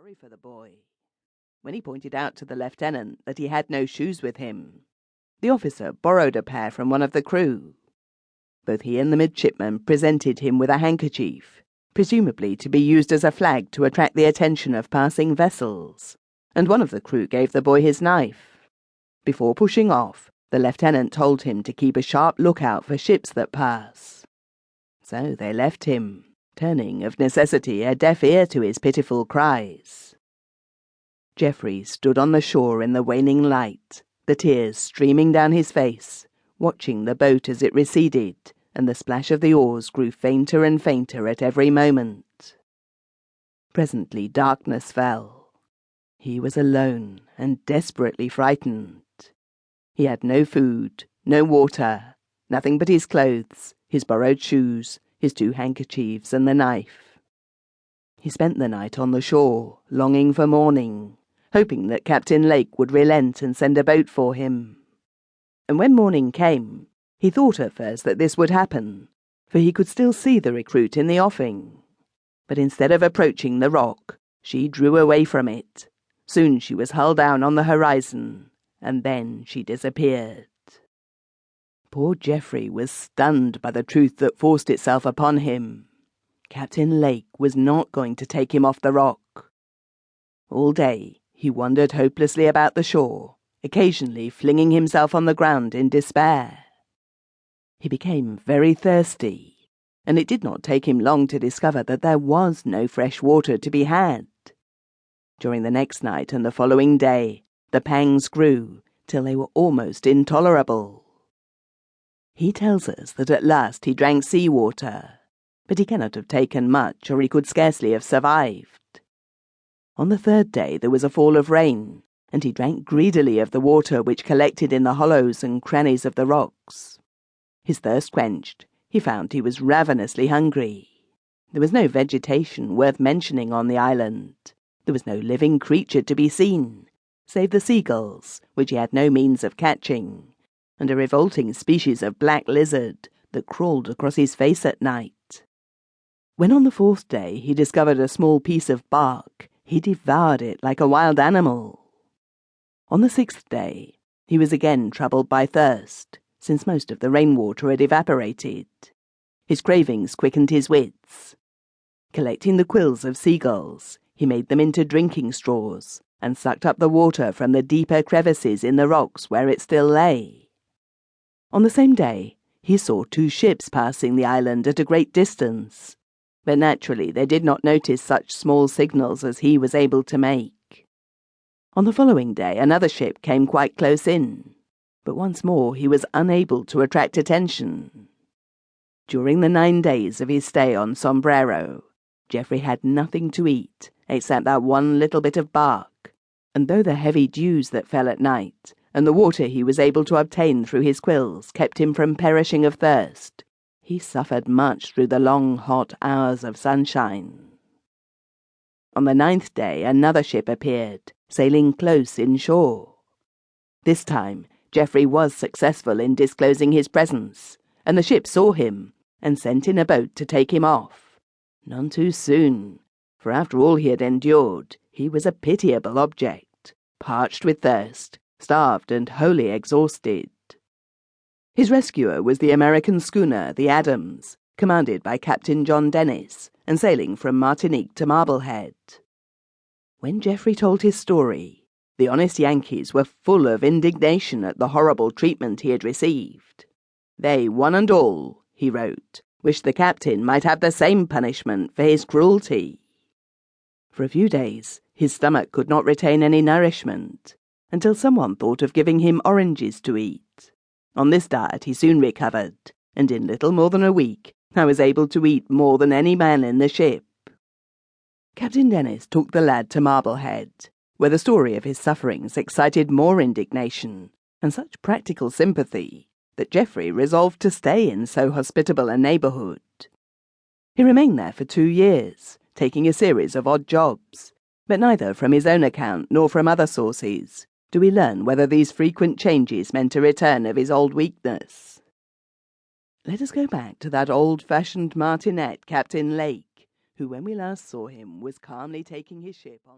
sorry for the boy. When he pointed out to the lieutenant that he had no shoes with him, the officer borrowed a pair from one of the crew. Both he and the midshipman presented him with a handkerchief, presumably to be used as a flag to attract the attention of passing vessels, and one of the crew gave the boy his knife. Before pushing off, the lieutenant told him to keep a sharp lookout for ships that pass. So they left him, turning of necessity a deaf ear to his pitiful cries. Geoffrey stood on the shore in the waning light, the tears streaming down his face, watching the boat as it receded, and the splash of the oars grew fainter and fainter at every moment. Presently darkness fell. He was alone and desperately frightened. He had no food, no water, nothing but his clothes, his borrowed shoes, his 2 handkerchiefs and the knife. He spent the night on the shore, longing for morning, hoping that Captain Lake would relent and send a boat for him. And when morning came, he thought at first that this would happen, for he could still see the recruit in the offing. But instead of approaching the rock, she drew away from it. Soon she was hull down on the horizon, and then she disappeared. Poor Geoffrey was stunned by the truth that forced itself upon him. Captain Lake was not going to take him off the rock. All day he wandered hopelessly about the shore, occasionally flinging himself on the ground in despair. He became very thirsty, and it did not take him long to discover that there was no fresh water to be had. During the next night and the following day, the pangs grew till they were almost intolerable. He tells us that at last he drank sea-water, but he cannot have taken much, or he could scarcely have survived. On the 3rd day there was a fall of rain, and he drank greedily of the water which collected in the hollows and crannies of the rocks. His thirst quenched, he found he was ravenously hungry. There was no vegetation worth mentioning on the island. There was no living creature to be seen, save the seagulls, which he had no means of catching, and a revolting species of black lizard that crawled across his face at night. When on the 4th day he discovered a small piece of bark, he devoured it like a wild animal. On the 6th day, he was again troubled by thirst, since most of the rainwater had evaporated. His cravings quickened his wits. Collecting the quills of seagulls, he made them into drinking straws, and sucked up the water from the deeper crevices in the rocks where it still lay. On the same day, he saw 2 ships passing the island at a great distance, but naturally they did not notice such small signals as he was able to make. On the following day another ship came quite close in, but once more he was unable to attract attention. During the 9 days of his stay on Sombrero, Geoffrey had nothing to eat except that one little bit of bark, and though the heavy dews that fell at night and the water he was able to obtain through his quills kept him from perishing of thirst, he suffered much through the long, hot hours of sunshine. On the 9th day another ship appeared, sailing close inshore. This time Geoffrey was successful in disclosing his presence, and the ship saw him and sent in a boat to take him off. None too soon, for after all he had endured, he was a pitiable object, parched with thirst, starved and wholly exhausted. His rescuer was the American schooner, the Adams, commanded by Captain John Dennis, and sailing from Martinique to Marblehead. When Geoffrey told his story, the honest Yankees were full of indignation at the horrible treatment he had received. They, one and all, he wrote, wished the captain might have the same punishment for his cruelty. For a few days, his stomach could not retain any nourishment, until someone thought of giving him oranges to eat. On this diet he soon recovered, and in little more than a week I was able to eat more than any man in the ship. Captain Dennis took the lad to Marblehead, where the story of his sufferings excited more indignation and such practical sympathy that Geoffrey resolved to stay in so hospitable a neighbourhood. He remained there for 2 years, taking a series of odd jobs, but neither from his own account nor from other sources do we learn whether these frequent changes meant a return of his old weakness. Let us go back to that old-fashioned martinet, Captain Lake, who, when we last saw him, was calmly taking his ship on